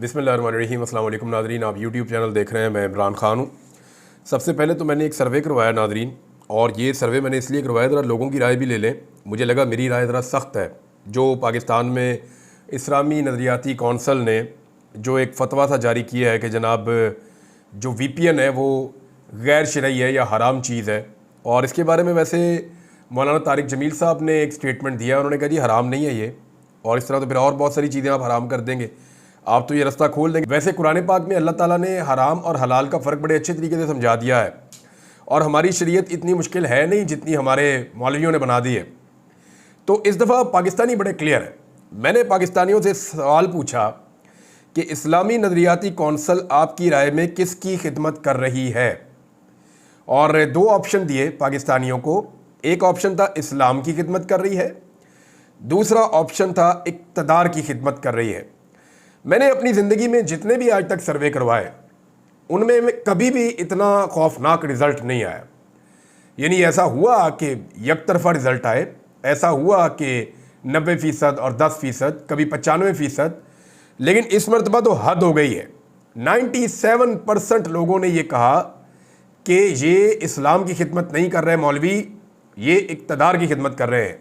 बिस्मिल्लाहिर्रहमानिर्रहीम। अस्सलाम वालेकुम नाज़रीन, आप यूट्यूब चैनल देख रहे हैं। मैं इमरान ख़ान हूँ। सबसे पहले तो मैंने एक सर्वे करवाया नाज़रीन, और ये सर्वे मैंने इसलिए करवाया ज़रा लोगों की राय भी ले लें। मुझे लगा मेरी राय ज़रा सख्त है। जो पाकिस्तान में इस्लामी नज़रियाती कौंसल ने जो एक फ़तवा सा जारी किया है कि जनाब जो VPN है वो गैर शरई है या हराम चीज़ है, और इसके बारे में वैसे मौलाना तारिक जमील साहब ने एक स्टेटमेंट दिया। उन्होंने कहा जी हराम नहीं है ये, और इस तरह तो फिर और बहुत सारी चीज़ें आप हराम कर देंगे, आप तो ये रास्ता खोल देंगे। वैसे कुरान पाक में अल्लाह ताला ने हराम और हलाल का फ़र्क बड़े अच्छे तरीके से समझा दिया है, और हमारी शरीयत इतनी मुश्किल है नहीं जितनी हमारे मौलवियों ने बना दी है। तो इस दफ़ा पाकिस्तानी बड़े क्लियर है। मैंने पाकिस्तानियों से सवाल पूछा कि इस्लामी नज़रियाती कौंसल आपकी राय में किसकी खिदमत कर रही है, और दो ऑप्शन दिए पाकिस्तानियों को। एक ऑप्शन था इस्लाम की खिदमत कर रही है, दूसरा ऑप्शन था इक़्तिदार की खिदमत कर रही है। मैंने अपनी ज़िंदगी में जितने भी आज तक सर्वे करवाए उनमें कभी भी इतना खौफनाक रिज़ल्ट नहीं आया। यानी ऐसा हुआ कि एक तरफा रिज़ल्ट आए, ऐसा हुआ कि 90% और 10%, कभी 95%, लेकिन इस मरतबा तो हद हो गई है। 97% लोगों ने ये कहा कि ये इस्लाम की खिदमत नहीं कर रहे मौलवी, ये इक़्तिदार की खिदमत कर रहे हैं।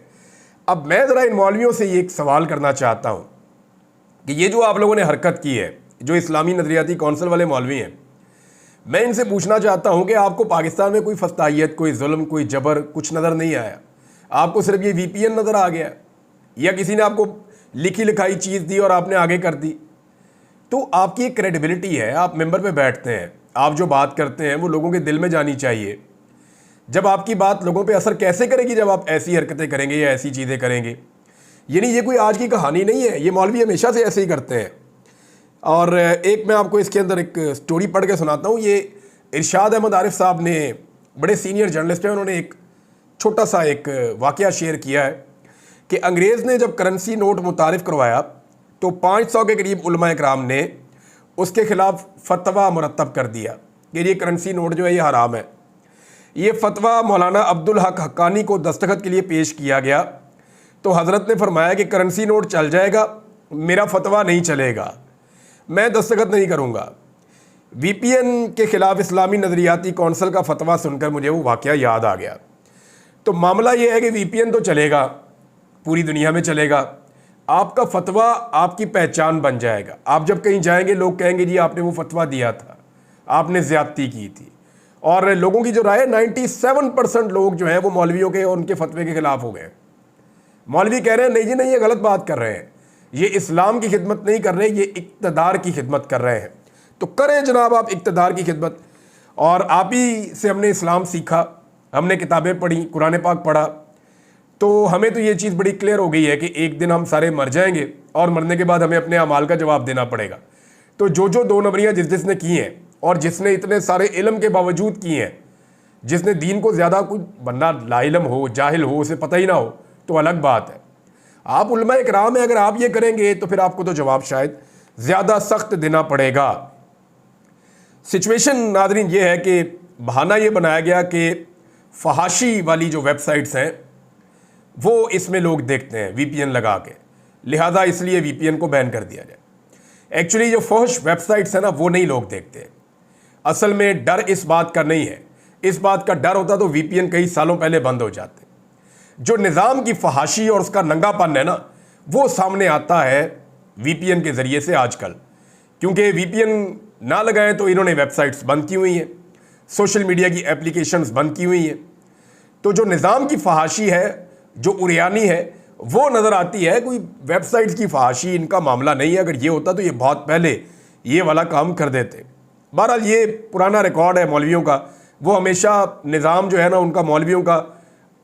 अब मैं ज़रा इन मौलवियों से ये एक सवाल करना चाहता हूँ कि ये जो आप लोगों ने हरकत की है, जो इस्लामी नज़रियाती कौंसल वाले मौलवी हैं, मैं इनसे पूछना चाहता हूँ कि आपको पाकिस्तान में कोई फस्तायत, कोई जुल्म, कोई जबर कुछ नज़र नहीं आया? आपको सिर्फ ये VPN नज़र आ गया, या किसी ने आपको लिखी लिखाई चीज़ दी और आपने आगे कर दी? तो आपकी एक क्रेडिबिलिटी है, आप मेंबर पे बैठते हैं, आप जो बात करते हैं वो लोगों के दिल में जानी चाहिए। जब आपकी बात लोगों पे असर कैसे करेगी जब आप ऐसी हरकतें करेंगे या ऐसी चीज़ें करेंगे? यानी ये कोई आज की कहानी नहीं है, ये मौलवी हमेशा से ऐसे ही करते हैं। और एक मैं आपको इसके अंदर एक स्टोरी पढ़ के सुनाता हूँ। ये इरशाद अहमद आरिफ साहब ने, बड़े सीनियर जर्नलिस्ट हैं, उन्होंने एक छोटा सा एक वाक़या शेयर किया है कि अंग्रेज़ ने जब करेंसी नोट मुतारिफ़ करवाया तो 500 के करीब उलमा इकराम ने उसके ख़िलाफ़ फतवा मुरतब कर दिया कि ये करेंसी नोट जो है ये हराम है। ये फतवा मौलाना अब्दुल हक हक्कानी को दस्तखत के लिए पेश किया गया, तो हज़रत ने फरमाया कि करेंसी नोट चल जाएगा, मेरा फतवा नहीं चलेगा, मैं दस्तखत नहीं करूँगा। VPN के ख़िलाफ़ इस्लामी नज़रियाती कौंसल का फतवा सुनकर मुझे वो वाक़या याद आ गया। तो मामला ये है कि VPN तो चलेगा, पूरी दुनिया में चलेगा, आपका फतवा आपकी पहचान बन जाएगा। आप जब कहीं जाएंगे लोग कहेंगे जी आपने वो फतवा दिया था, आपने ज़्यादती की थी। और लोगों की जो राय है, 97% लोग जो हैं वो मौलवियों के और उनके फतवे के ख़िलाफ़ हो गए। मौलवी कह रहे हैं नहीं जी नहीं, ये गलत बात कर रहे हैं, ये इस्लाम की खिदमत नहीं कर रहे, ये इक़्तिदार की खिदमत कर रहे हैं। तो करें जनाब आप इक़्तिदार की खिदमत। और आप ही से हमने इस्लाम सीखा, हमने किताबें पढ़ी, कुरान पाक पढ़ा, तो हमें तो ये चीज़ बड़ी क्लियर हो गई है कि एक दिन हम सारे मर जाएंगे और मरने के बाद हमें अपने अमाल का जवाब देना पड़ेगा। तो जो जो दो नंबरियाँ जिसने की हैं, और जिसने इतने सारे इल्म के बावजूद की हैं, जिसने दीन को ज़्यादा कोई बंदा लाइलम हो, जाहिल हो, उसे पता ही ना हो, तो अलग बात है। आप उलमा इकराम है, अगर आप ये करेंगे तो फिर आपको तो जवाब शायद ज़्यादा सख्त देना पड़ेगा। सिचुएशन नाज़रीन ये है कि बहाना ये बनाया गया कि फहाशी वाली जो वेबसाइट्स हैं वो इसमें लोग देखते हैं VPN लगा के, लिहाजा इसलिए VPN को बैन कर दिया जाए। एक्चुअली जो फहश वेबसाइट्स हैं ना वो नहीं लोग देखते। असल में डर इस बात का नहीं है, इस बात का डर होता तो VPN कई सालों पहले बंद हो जाते। जो निज़ाम की फहाशी और उसका नंगापन है ना, वो सामने आता है VPN के ज़रिए से आजकल। क्योंकि VPN ना लगाएं तो इन्होंने वेबसाइट्स बंद की हुई हैं, सोशल मीडिया की एप्लीकेशंस बंद की हुई हैं। तो जो निज़ाम की फहाशी है, जो उरियानी है, वो नज़र आती है। कोई वेबसाइट्स की फहाशी इनका मामला नहीं है। अगर ये होता तो ये बहुत पहले ये वाला काम कर देते। बहरहाल ये पुराना रिकॉर्ड है मौलवियों का, वो हमेशा निज़ाम जो है ना उनका मौलवियों का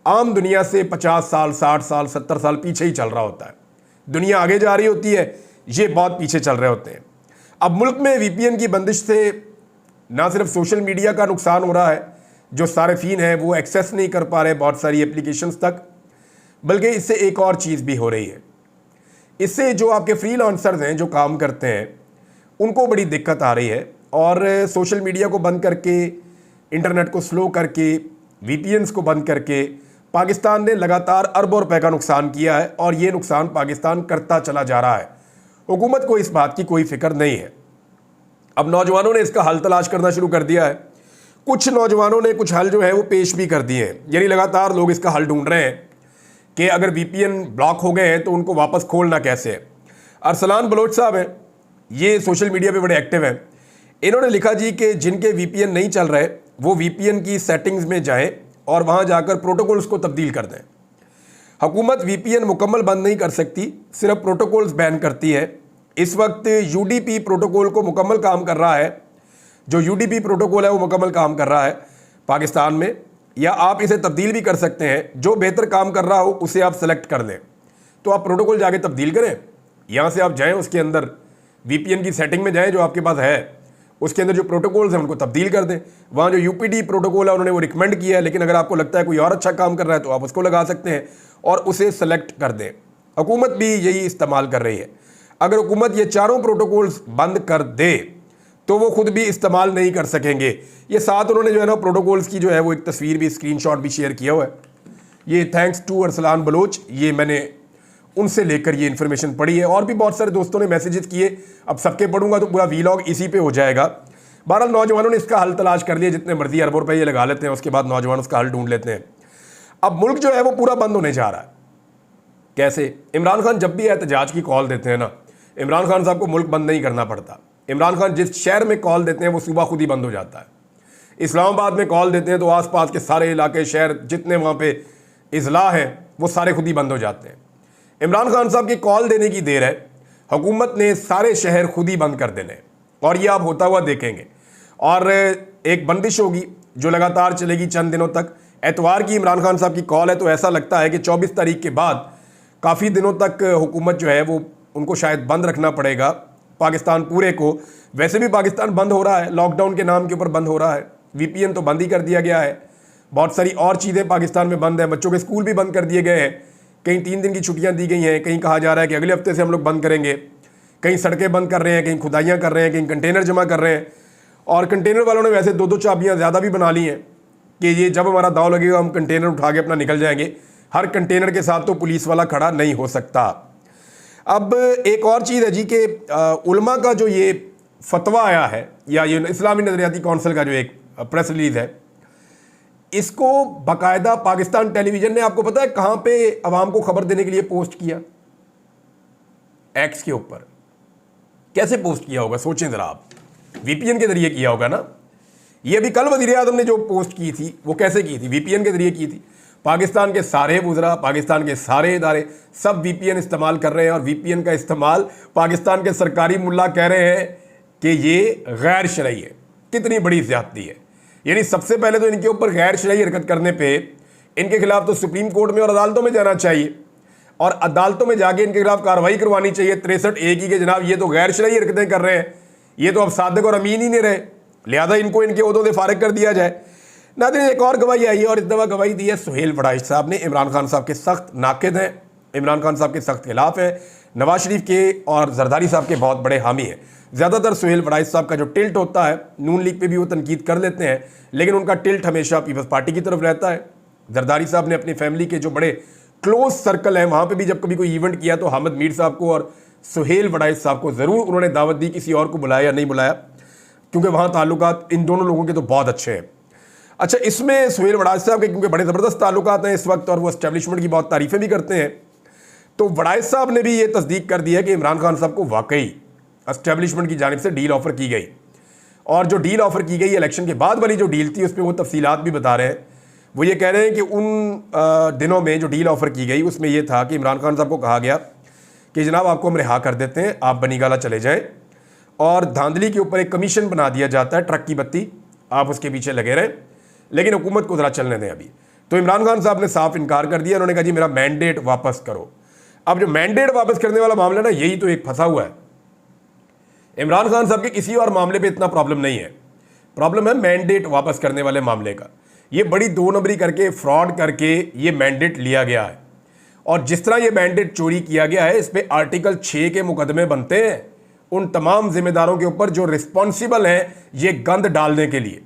आम दुनिया से 50 साल, 60 साल, 70 साल पीछे ही चल रहा होता है। दुनिया आगे जा रही होती है, ये बहुत पीछे चल रहे होते हैं। अब मुल्क में VPN की बंदिश से ना सिर्फ सोशल मीडिया का नुकसान हो रहा है, जो सारिफीन हैं वो एक्सेस नहीं कर पा रहे बहुत सारी एप्लीकेशंस तक, बल्कि इससे एक और चीज़ भी हो रही है। इससे जो आपके फ्रीलांसर्स हैं जो काम करते हैं उनको बड़ी दिक्कत आ रही है, और सोशल मीडिया को बंद करके, इंटरनेट को स्लो करके, VPNs को बंद करके पाकिस्तान ने लगातार अरबों रुपए का नुकसान किया है, और ये नुकसान पाकिस्तान करता चला जा रहा है। हुकूमत को इस बात की कोई फिक्र नहीं है। अब नौजवानों ने इसका हल तलाश करना शुरू कर दिया है। कुछ नौजवानों ने कुछ हल जो है वो पेश भी कर दिए हैं, यानी लगातार लोग इसका हल ढूंढ रहे हैं कि अगर वीपीएन ब्लॉक हो गए हैं तो उनको वापस खोलना कैसे है। अरसलान बलोच साहब हैं, ये सोशल मीडिया पे बड़े एक्टिव हैं। इन्होंने लिखा जी कि जिनके वीपीएन नहीं चल रहे वो वीपीएन की सेटिंग्स में जाएं और वहां जाकर प्रोटोकॉल्स को तब्दील कर दें। हुकूमत वीपीएन मुकम्मल बंद नहीं कर सकती, सिर्फ प्रोटोकॉल्स बैन करती है। इस वक्त यूडीपी प्रोटोकॉल को मुकम्मल काम कर रहा है, जो यूडीपी प्रोटोकॉल है वो मुकम्मल काम कर रहा है पाकिस्तान में, या आप इसे तब्दील भी कर सकते हैं। जो बेहतर काम कर रहा हो उसे आप सेलेक्ट कर लें, तो आप प्रोटोकॉल जाके तब्दील करें। यहाँ से आप जाएं, उसके अंदर वीपीएन की सेटिंग में जाएं जो आपके पास है, उसके अंदर जो प्रोटोकॉल्स हैं उनको तब्दील कर दें। वहाँ जो यूपीडी प्रोटोकॉल है उन्होंने वो रिकमेंड किया है, लेकिन अगर आपको लगता है कोई और अच्छा काम कर रहा है तो आप उसको लगा सकते हैं और उसे सेलेक्ट कर दें। हुकूमत भी यही इस्तेमाल कर रही है। अगर हुकूमत ये चारों प्रोटोकॉल्स बंद कर दे तो वो खुद भी इस्तेमाल नहीं कर सकेंगे। ये साथ उन्होंने जो है ना प्रोटोकॉल्स की जो है वो एक तस्वीर भी, स्क्रीनशॉट भी शेयर किया हुआ है। ये थैंक्स टू अरसलान बलोच, ये मैंने उनसे लेकर ये इन्फॉर्मेशन पढ़ी है। और भी बहुत सारे दोस्तों ने मैसेजेस किए, अब सबके पढ़ूंगा तो पूरा वीलॉग इसी पे हो जाएगा। बहरहाल नौजवानों ने इसका हल तलाश कर लिया, जितने मर्जी अरबों रुपये ये लगा लेते हैं, उसके बाद नौजवान उसका हल ढूंढ लेते हैं। अब मुल्क जो है वो पूरा बंद होने जा रहा है। कैसे? इमरान खान जब भी एहतजाज की कॉल देते हैं ना, इमरान खान साहब को मुल्क बंद नहीं करना पड़ता। इमरान खान जिस शहर में कॉल देते हैं वो सुबह खुद ही बंद हो जाता है। इस्लामाबाद में कॉल देते हैं तो आसपास के सारे इलाके, शहर जितने वहाँ पे इजला हैं वो सारे खुद ही बंद हो जाते हैं। इमरान खान साहब की कॉल देने की देर है, हुकूमत ने सारे शहर खुद ही बंद कर देने, और ये आप होता हुआ देखेंगे। और एक बंदिश होगी जो लगातार चलेगी चंद दिनों तक। एतवार की इमरान खान साहब की कॉल है, तो ऐसा लगता है कि 24 तारीख के बाद काफ़ी दिनों तक हुकूमत जो है वो उनको शायद बंद रखना पड़ेगा, पाकिस्तान पूरे को। वैसे भी पाकिस्तान बंद हो रहा है, लॉकडाउन के नाम के ऊपर बंद हो रहा है। वीपीएन तो बंद ही कर दिया गया है, बहुत सारी और चीज़ें पाकिस्तान में बंद हैं। बच्चों के स्कूल भी बंद कर दिए गए हैं, कहीं 3 दिन की छुट्टियां दी गई हैं, कहीं कहा जा रहा है कि अगले हफ्ते से हम लोग बंद करेंगे। कहीं सड़कें बंद कर रहे हैं, कहीं खुदाइयाँ कर रहे हैं, कहीं कंटेनर जमा कर रहे हैं। और कंटेनर वालों ने वैसे 2-2 चाबियाँ ज़्यादा भी बना ली हैं कि ये जब हमारा दाव लगेगा हम कंटेनर उठा के अपना निकल जाएंगे। हर कंटेनर के साथ तो पुलिस वाला खड़ा नहीं हो सकता। अब एक और चीज़ है जी कि उलमा का जो ये फतवा आया है, या ये इस्लामी नज़रियाती कौंसिल का जो एक प्रेस रिलीज़ है, इसको बाकायदा पाकिस्तान टेलीविज़न ने, आपको पता है कहाँ पे अवाम को खबर देने के लिए पोस्ट किया? एक्स के ऊपर। कैसे पोस्ट किया होगा सोचें ज़रा आप, वीपीएन के ज़रिए किया होगा ना। ये अभी कल वज़ीर आज़म ने जो पोस्ट की थी वो कैसे की थी? वीपीएन के ज़रिए की थी। पाकिस्तान के सारे वुज़रा, पाकिस्तान के सारे इदारे सब वीपीएन इस्तेमाल कर रहे हैं, और वीपीएन का इस्तेमाल पाकिस्तान के सरकारी मुल्ला कह रहे हैं कि ये गैर शरई है। कितनी बड़ी ज़्यादती है। यानी सबसे पहले तो इनके ऊपर गैर शरई हरकत करने पे इनके खिलाफ तो सुप्रीम कोर्ट में और अदालतों में जाना चाहिए, और अदालतों में जाके इनके खिलाफ कार्रवाई करवानी चाहिए 63A की, कि जनाब ये तो गैर शरई हरकतें कर रहे हैं, ये तो अब सादिक और अमीन ही नहीं रहे, लिहाजा इनको इनके ओहदों से फारिग कर दिया जाए। नाज़रीन, एक और गवाही आई है, और इस दफ़ा गवाही दी है सुहेल वड़ाइच साहब ने। इमरान खान साहब के सख्त नाक़िद हैं, इमरान खान साहब के सख्त खिलाफ हैं, नवाज शरीफ के और जरदारी साहब के बहुत बड़े हामी हैं। ज़्यादातर सुहेल वड़ाइच साहब का जो टिल्ट होता है, नून लीग पे भी वो तनकीद कर लेते हैं, लेकिन उनका टिल्ट हमेशा पीपल्स पार्टी की तरफ रहता है। जरदारी साहब ने अपनी फैमिली के जो बड़े क्लोज सर्कल हैं वहाँ पे भी जब कभी कोई इवेंट किया तो हामिद मीर साहब को और सुहेल वड़ाइच साहब को ज़रूर उन्होंने दावत दी, किसी और को बुलाया या नहीं बुलाया, क्योंकि वहाँ ताल्लुकात इन दोनों लोगों के तो बहुत अच्छे हैं। अच्छा, इसमें सुहेल वड़ाइच साहब के क्योंकि बड़े ज़बरदस्त ताल्लुकात हैं इस वक्त, और वो एस्टेब्लिशमेंट की बहुत तारीफ़ें भी करते हैं, तो वड़ाइच साहब ने भी ये तस्दीक कर दी है कि इमरान खान साहब को वाकई एस्टेब्लिशमेंट की जानिब से डील ऑफ़र की गई, और जो डील ऑफ़र की गई इलेक्शन के बाद वाली जो डील थी उस पर वो तफसीलात भी बता रहे हैं। वो ये कह रहे हैं कि उन दिनों में जो डील ऑफ़र की गई उसमें ये था कि इमरान खान साहब को कहा गया कि जनाब आपको हम रिहा कर देते हैं, आप बनीगाला चले जाएं, और धांधली के ऊपर एक कमीशन बना दिया जाता है, ट्रक की बत्ती, आप उसके पीछे लगे रहें, लेकिन हुकूमत को ज़रा चलने दें अभी। तो इमरान खान साहब ने साफ इनकार कर दिया, उन्होंने कहा जी मेरा मैंडेट वापस करो। अब जो मैंडेट वापस करने वाला मामला ना, यही तो एक फंसा हुआ है। इमरान खान साहब के किसी और मामले पे इतना प्रॉब्लम नहीं है, प्रॉब्लम है मैंडेट वापस करने वाले मामले का। ये बड़ी 2 नंबरी करके, फ्रॉड करके ये मैंडेट लिया गया है, और जिस तरह ये मैंडेट चोरी किया गया है इस पर आर्टिकल 6 के मुकदमे बनते हैं उन तमाम जिम्मेदारों के ऊपर जो रिस्पॉन्सिबल हैं ये गंद डालने के लिए,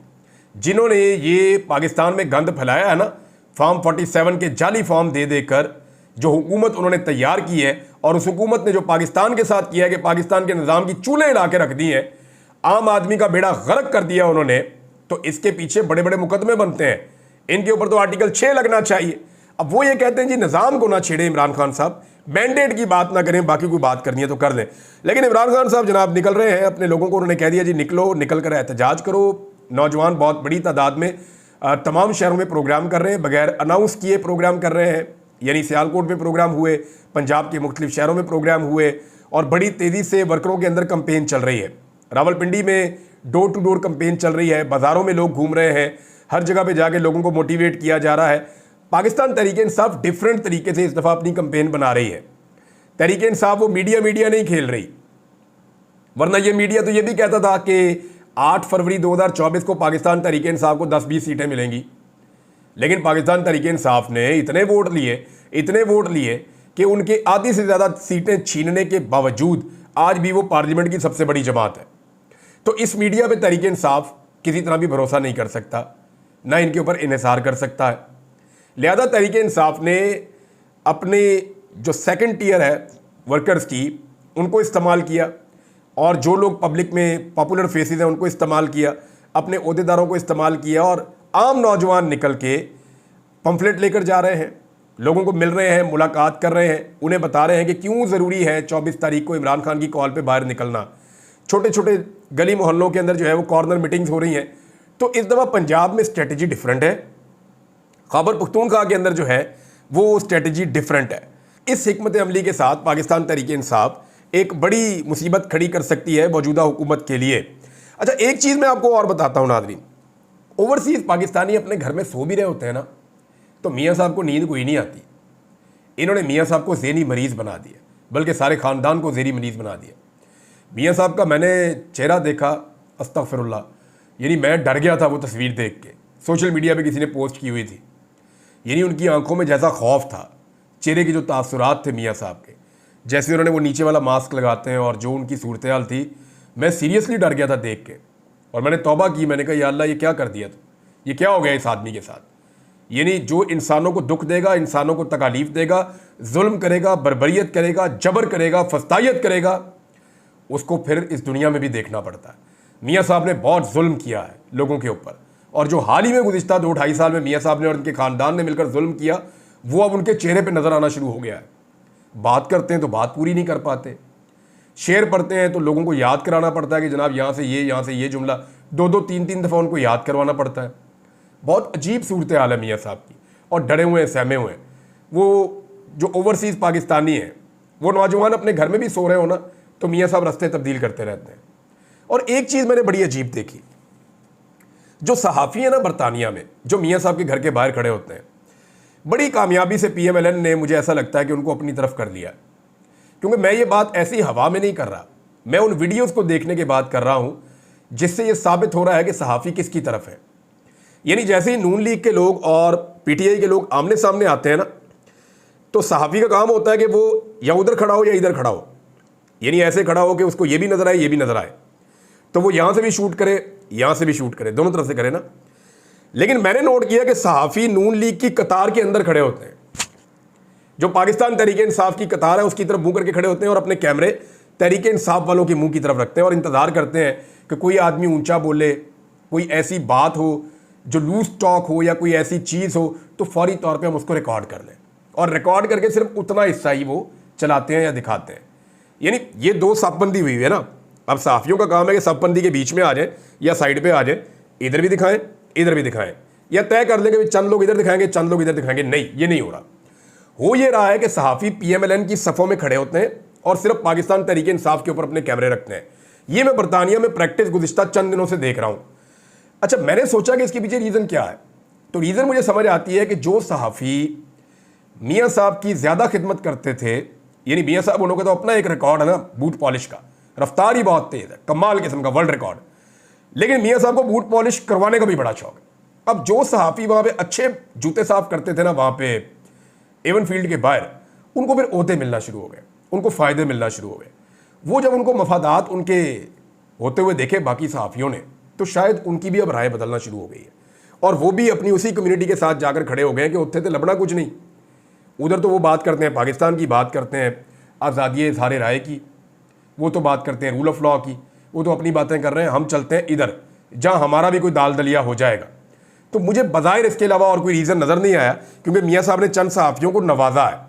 जिन्होंने ये पाकिस्तान में गंद फैलाया है ना, फॉर्म 47 के जाली फॉर्म दे देकर जो हुकूमत उन्होंने तैयार की है और उस हुकूमत ने जो पाकिस्तान के साथ किया है कि पाकिस्तान के निज़ाम की चूल्हे हिला के रख दी हैं, आम आदमी का बेड़ा गर्क कर दिया उन्होंने, तो इसके पीछे बड़े बड़े मुकदमे बनते हैं। इनके ऊपर तो आर्टिकल 6 लगना चाहिए। अब वो ये कहते हैं जी निज़ाम को ना छेड़े इमरान खान साहब, मैंडेट की बात ना करें, बाकी कोई बात करनी है तो कर लें। लेकिन इमरान खान साहब जनाब निकल रहे हैं, अपने लोगों को उन्होंने कह दिया जी निकलो, निकल कर एहतजाज करो। नौजवान बहुत बड़ी तादाद में तमाम शहरों में प्रोग्राम कर रहे हैं, बगैर अनाउंस किए प्रोग्राम कर रहे हैं। यानी सियालकोट में प्रोग्राम हुए, पंजाब के मुख्तलिफ शहरों में प्रोग्राम हुए और बड़ी तेज़ी से वर्करों के अंदर कंपेन चल रही है। रावलपिंडी में डोर टू डोर कंपेन चल रही है, बाज़ारों में लोग घूम रहे हैं, हर जगह पे जाके लोगों को मोटिवेट किया जा रहा है। पाकिस्तान तहरीक इंसाफ डिफरेंट तरीके से इस दफ़ा अपनी कंपेन बना रही है। तहरीक इंसाफ वो मीडिया नहीं खेल रही, वरना ये मीडिया तो ये भी कहता था कि 8 फरवरी 2024 को पाकिस्तान तहरीक इंसाफ को 10-20 सीटें मिलेंगी। लेकिन पाकिस्तान तहरीक इंसाफ ने इतने वोट लिए कि उनके आधी से ज़्यादा सीटें छीनने के बावजूद आज भी वो पार्लियामेंट की सबसे बड़ी जमात है। तो इस मीडिया पे तहरीक इंसाफ किसी तरह भी भरोसा नहीं कर सकता, ना इनके ऊपर इन्हिसार कर सकता है। लिहाजा तहरीक इंसाफ ने अपने जो सेकंड टियर है वर्कर्स की, उनको इस्तेमाल किया और जो लोग पब्लिक में पॉपुलर फेसेस हैं उनको इस्तेमाल किया, अपने ओहदेदारों को इस्तेमाल किया और आम नौजवान निकल के पम्फलेट लेकर जा रहे हैं, लोगों को मिल रहे हैं, मुलाकात कर रहे हैं, उन्हें बता रहे हैं कि क्यों ज़रूरी है 24 तारीख को इमरान खान की कॉल पे बाहर निकलना। छोटे छोटे गली मोहल्लों के अंदर जो है वो कॉर्नर मीटिंग्स हो रही हैं। तो इस दफ़ा पंजाब में स्ट्रेटजी डिफरेंट है, खैबर पख्तूनख्वा के अंदर जो है वो स्ट्रेटजी डिफरेंट है। इस हिकमत अमली के साथ पाकिस्तान तहरीक इंसाफ एक बड़ी मुसीबत खड़ी कर सकती है मौजूदा हुकूमत के लिए। अच्छा, एक चीज़ मैं आपको और बताता हूँ नाज़रीन, ओवरसीज़ पाकिस्तानी अपने घर में सो भी रहे होते हैं ना, तो मियाँ साहब को नींद कोई नहीं आती। इन्होंने मियाँ साहब को ज़हनी मरीज़ बना दिया, बल्कि सारे ख़ानदान को ज़हनी मरीज़ बना दिया। मियाँ साहब का मैंने चेहरा देखा, अस्तगफिरुल्लाह, यानी मैं डर गया था वो तस्वीर देख के। सोशल मीडिया पे किसी ने पोस्ट की हुई थी, यानी उनकी आंखों में जैसा खौफ था, चेहरे के जो तासुरात थे मियाँ साहब के, जैसे उन्होंने वो नीचे वाला मास्क लगाते हैं और जो उनकी सूरत हाल थी, मैं सीरियसली डर गया था देख के। और मैंने तौबा की, मैंने कहा या अल्लाह ये क्या कर दिया तू, ये क्या हो गया इस आदमी के साथ। यानी जो इंसानों को दुख देगा, इंसानों को तकालीफ देगा, जुल्म करेगा, बर्बरियत करेगा, जबर करेगा, फस्तायत करेगा, उसको फिर इस दुनिया में भी देखना पड़ता है। मियाँ साहब ने बहुत जुल्म किया है लोगों के ऊपर, और जो हाल ही में गुज़िश्ता 2-2.5 साल में मियाँ साहब ने और उनके ख़ानदान ने मिलकर जुल्म किया, वो अब उनके चेहरे पे नज़र आना शुरू हो गया है। बात करते हैं तो बात पूरी नहीं कर पाते, शेर पढ़ते हैं तो लोगों को याद कराना पड़ता है कि जनाब यहाँ से ये जुमला 2-2, 3-3 दफ़ा उनको याद करवाना पड़ता है। बहुत अजीब सूरत हाल है मियाँ साहब की, और डरे हुए हैं, सहमे हुए हैं। वो जो ओवरसीज़ पाकिस्तानी हैं, वो नौजवान अपने घर में भी सो रहे हो ना, तो मियाँ साहब रास्ते तब्दील करते रहते हैं। और एक चीज़ मैंने बड़ी अजीब देखी, जो सहाफ़ी हैं ना बरतानिया में, जो मियाँ साहब के घर के बाहर खड़े होते हैं, बड़ी कामयाबी से PMLN ने, मुझे ऐसा लगता है कि उनको अपनी तरफ कर लिया। क्योंकि मैं ये बात ऐसी हवा में नहीं कर रहा, मैं उन वीडियोज़ को देखने के बाद कर रहा हूँ जिससे ये साबित हो रहा है कि सहाफ़ी किसकी तरफ है। यानी जैसे ही नून लीग के लोग और PTI के लोग आमने सामने आते हैं ना, तो सहाफ़ी का काम होता है कि वो या उधर खड़ा हो या इधर खड़ा हो, यानी ऐसे खड़ा हो कि उसको ये भी नज़र आए, ये भी नज़र आए, तो वो यहाँ से भी शूट करे, यहाँ से भी शूट करे, दोनों तरफ से करे ना। लेकिन मैंने नोट किया कि सहाफ़ी नून लीग की कतार के अंदर खड़े होते हैं, जो पाकिस्तान तहरीक इंसाफ की कतार है उसकी तरफ मुँह करके खड़े होते हैं और अपने कैमरे तहरीक इंसाफ वालों के मुँह की तरफ रखते हैं और इंतज़ार करते हैं कि कोई आदमी ऊँचा बोले, कोई ऐसी बात हो जो लूज टॉक हो या कोई ऐसी चीज़ हो, तो फौरी तौर पे हम उसको रिकॉर्ड कर लें, और रिकॉर्ड करके सिर्फ उतना हिस्सा ही वो चलाते हैं या दिखाते हैं। यानी ये दो सफबंदी हुई है ना। अब सहाफ़ियों का काम है कि सफबंदी के बीच में आ जाए या साइड पे आ जाए, इधर भी दिखाएं, इधर भी दिखाएं, या तय कर लें कि चंद लोग इधर दिखाएंगे, चंद लोग इधर दिखाएंगे। नहीं, ये नहीं हो रहा। हो ये रहा है कि सहाफ़ी PMLN की सफ़ों में खड़े होते हैं और सिर्फ पाकिस्तान तहरीक इंसाफ के ऊपर अपने कैमरे रखते हैं। ये मैं बरतानिया में प्रैक्टिस गुज़िश्ता चंद दिनों से देख रहा हूँ। अच्छा, मैंने सोचा कि इसके पीछे रीज़न क्या है, तो रीज़न मुझे समझ आती है कि जो सहाफ़ी मियाँ साहब की ज़्यादा खिदमत करते थे, यानी मियाँ साहब उन्होंने तो अपना एक रिकॉर्ड है ना बूट पॉलिश का, रफ्तार ही बहुत तेज़ है, कमाल किस्म का वर्ल्ड रिकॉर्ड, लेकिन मियाँ साहब को बूट पॉलिश करवाने का भी बड़ा शौक है। अब जो सहाफ़ी वहाँ पे अच्छे जूते साफ करते थे ना वहाँ पे एवन फील्ड के बाहर, उनको फिर ओहदे मिलना शुरू हो गए, उनको फ़ायदे मिलना शुरू हो गए। वो जब उनको मफादात उनके होते हुए देखे बाकी सहाफ़ियों ने, तो शायद उनकी भी अब राय बदलना शुरू हो गई है, और वो भी अपनी उसी कम्युनिटी के साथ जाकर खड़े हो गए कि उत्थे तो लबना कुछ नहीं, उधर तो वो बात करते हैं पाकिस्तान की, बात करते हैं आज़ादी इज़हार राय की, वो तो बात करते हैं रूल ऑफ लॉ की, वो तो अपनी बातें कर रहे हैं। हम चलते हैं इधर जहाँ हमारा भी कोई दाल दलिया हो जाएगा। तो मुझे बज़ाहिर इसके अलावा और कोई रीज़न नज़र नहीं आया, क्योंकि मियाँ साहब ने चंद सहाफ़ियों को नवाजा है।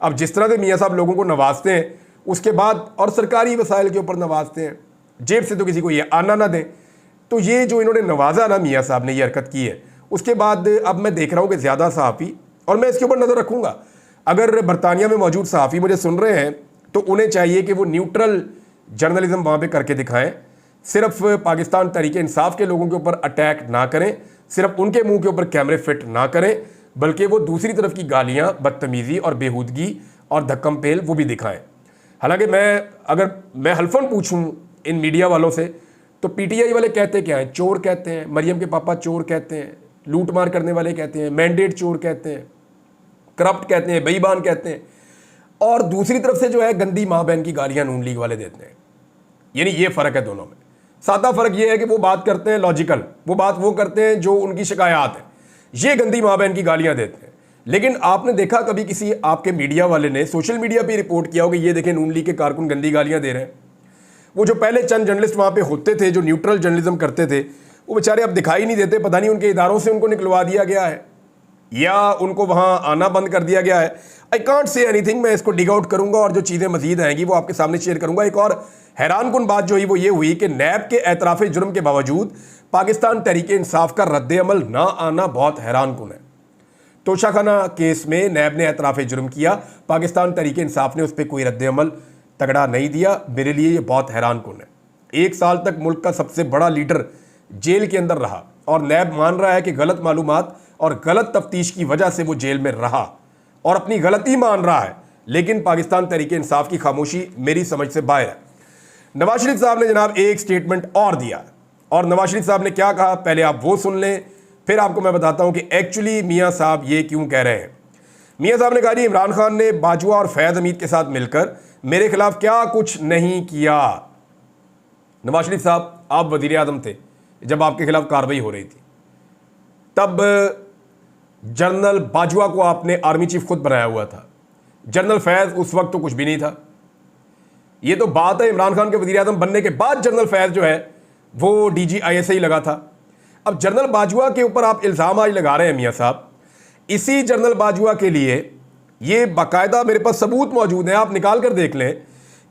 अब जिस तरह से मियाँ साहब लोगों को नवाजते हैं, उसके बाद और सरकारी वसाइल के ऊपर नवाजते हैं, जेब से तो किसी को ये आना ना दें। तो ये जो इन्होंने नवाजा ना मियाँ साहब ने ये हरकत की है, उसके बाद अब मैं देख रहा हूँ कि ज़्यादा सहाफ़ी, और मैं इसके ऊपर नज़र रखूँगा, अगर बरतानिया में मौजूद सहाफ़ी मुझे सुन रहे हैं तो उन्हें चाहिए कि वो न्यूट्रल जर्नलिज्म वहाँ पे करके दिखाएं, सिर्फ पाकिस्तान तहरीक इंसाफ के लोगों के ऊपर अटैक ना करें, सिर्फ उनके मुंह के ऊपर कैमरे फिट ना करें, बल्कि वो दूसरी तरफ की गालियाँ, बदतमीज़ी और बेहूदगी और धक्कम पेल वो भी दिखाएं। हालांकि अगर मैं हल्फन पूछूं इन मीडिया वालों से, तो पीटीआई वाले कहते क्या हैं? चोर कहते हैं, मरियम के पापा चोर कहते हैं, लूट मार करने वाले कहते हैं, मैंडेट चोर कहते हैं, करप्ट कहते हैं, बेईमान कहते हैं, और दूसरी तरफ से जो है गंदी माँ बहन की गालियाँ नून लीग वाले देते हैं। यानी ये फ़र्क है दोनों में। सादा फ़र्क ये है कि वो बात करते हैं लॉजिकल, वो बात वो करते हैं जो उनकी शिकायत है, ये गंदी माँ बहन की गालियाँ देते हैं। लेकिन आपने देखा कभी किसी आपके मीडिया वाले ने सोशल मीडिया पे रिपोर्ट किया हो कि ये देखें नून लीग के कारकुन गंदी गालियाँ दे रहे हैं? वो जो पहले चंद जर्नलिस्ट वहाँ पे होते थे जो न्यूट्रल जर्नलिज्म करते थे, वो बेचारे अब दिखाई नहीं देते। पता नहीं उनके इदारों से उनको निकलवा दिया गया है या उनको वहाँ आना बंद कर दिया गया है। I can't say anything. मैं इसको डिग आउट करूँगा और जो चीज़ें मजीद आएंगी वो आपके सामने शेयर करूँगा। एक और हैरान कुन बात जो हुई वो ये हुई कि नैब के एतराफ़ जुर्म के बावजूद पाकिस्तान तहरीक इंसाफ का रद्द अमल ना आना बहुत हैरान कुन है। तोशाखाना केस में नैब ने एतराफ़ जुर्म किया, पाकिस्तान तहरीक इंसाफ ने उस पर कोई रद्द अमल तगड़ा नहीं दिया। मेरे लिए ये बहुत हैरान कुन है। 1 साल तक मुल्क का सबसे बड़ा लीडर जेल के अंदर रहा और नैब मान रहा है कि गलत मालूमात और गलत तफ्तीश की वजह से वो जेल में रहा और अपनी गलती मान रहा है, लेकिन पाकिस्तान तहरीक इंसाफ की खामोशी मेरी समझ से बाहर है। नवाज शरीफ साहब ने जनाब एक स्टेटमेंट और दिया, और नवाज शरीफ साहब ने क्या कहा पहले आप वो सुन लें, फिर आपको मैं बताता हूं कि एक्चुअली मियां साहब ये क्यों कह रहे हैं। मियां साहब ने कहा जी इमरान खान ने बाजवा और फैज़ हमीद के साथ मिलकर मेरे खिलाफ क्या कुछ नहीं किया। नवाज शरीफ साहब आप वज़ीर आज़म थे जब आपके खिलाफ कार्रवाई हो रही थी, तब जनरल बाजवा को आपने आर्मी चीफ खुद बनाया हुआ था। जनरल फैज़ उस वक्त तो कुछ भी नहीं था। ये तो बात है इमरान खान के वज़ीर आज़म बनने के बाद जनरल फैज़ जो है वो DGISI लगा था। अब जनरल बाजवा के ऊपर आप इल्ज़ाम आज लगा रहे हैं मियाँ साहब। इसी जनरल बाजवा के लिए ये बाकायदा मेरे पास सबूत मौजूद हैं, आप निकाल कर देख लें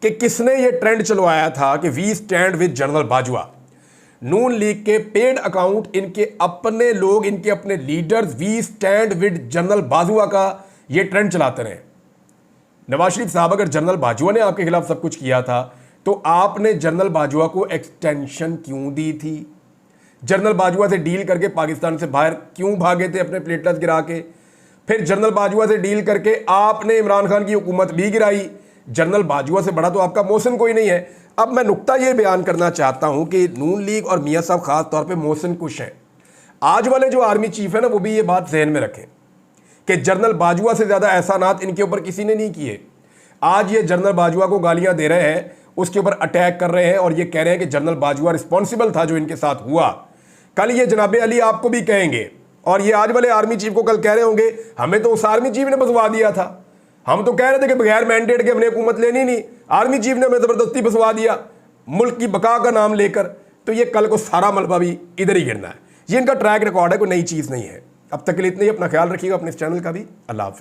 कि किसने ये ट्रेंड चलवाया था कि we stand with General Bajwa. Noon league के पेड अकाउंट, इनके अपने लोग, इनके अपने leaders we stand with General Bajwa का ये ट्रेंड चलाते रहे। नवाज शरीफ साहब अगर जनरल बाजवा ने आपके खिलाफ सब कुछ किया था तो आपने जनरल बाजवा को एक्सटेंशन क्यों दी थी? जनरल बाजवा से डील करके पाकिस्तान से बाहर क्यों भागे थे अपने प्लेटलेट्स गिरा के? फिर जनरल बाजवा से डील करके आपने इमरान खान की हुकूमत भी गिराई। जनरल बाजवा से बड़ा तो आपका मोहसिन कोई नहीं है। अब मैं नुक्ता ये बयान करना चाहता हूं कि नून लीग और मियाँ साहब खास तौर पे मोहसिन कुछ हैं। आज वाले जो आर्मी चीफ है ना, वो भी ये बात जहन में रखें कि जनरल बाजवा से ज़्यादा एहसानात इनके ऊपर किसी ने नहीं किए। आज ये जनरल बाजवा को गालियां दे रहे हैं, उसके ऊपर अटैक कर रहे हैं और ये कह रहे हैं कि जनरल बाजवा रिस्पॉन्सिबल था जो इनके साथ हुआ। कल ये जनाब अली आपको भी कहेंगे और ये आज वाले आर्मी चीफ को कल कह रहे होंगे हमें तो उस आर्मी चीफ ने बसवा दिया था, हम तो कह रहे थे कि बगैर मैंडेट के हमने हुकूमत लेनी नहीं, आर्मी चीफ ने हमें ज़बरदस्ती बसवा दिया मुल्क की बका का नाम लेकर। तो ये कल को सारा मलबा भी इधर ही गिरना है। ये इनका ट्रैक रिकॉर्ड है, कोई नई चीज़ नहीं है। अब तक के लिए इतना ही। अपना ख्याल रखिएगा, अपने इस चैनल का भी। अल्लाह हाफ़िज़।